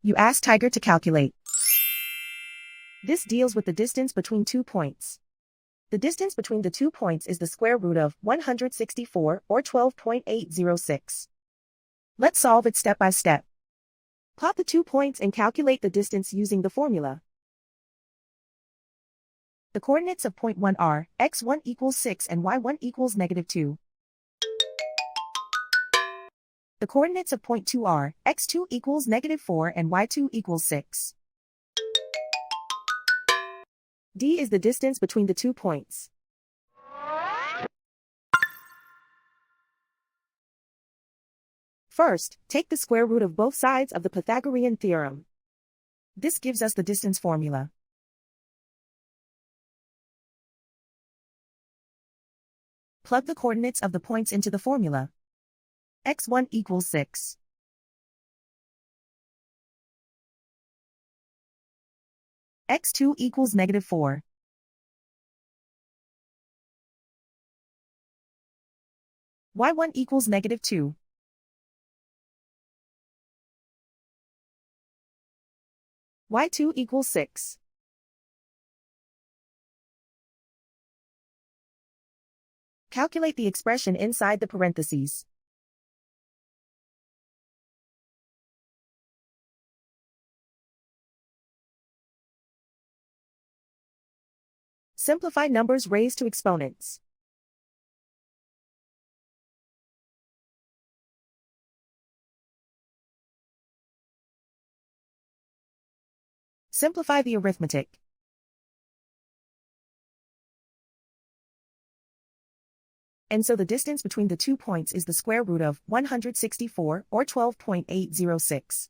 You ask Tiger to calculate. This deals with the distance between 2 points. The distance between the 2 points is the square root of 164 or 12.806. Let's solve it step by step. Plot the 2 points and calculate the distance using the formula. The coordinates of point 1 are x1 equals 6 and y1 equals -2. The coordinates of point 2 are x2 equals -4 and y2 equals 6. D is the distance between the 2 points. First, take the square root of both sides of the Pythagorean theorem. This gives us the distance formula. Plug the coordinates of the points into the formula. x1 equals 6. x2 equals -4. y1 equals -2. y2 equals 6. Calculate the expression inside the parentheses. Simplify numbers raised to exponents. Simplify the arithmetic. And so the distance between the 2 points is the square root of 164 or 12.806.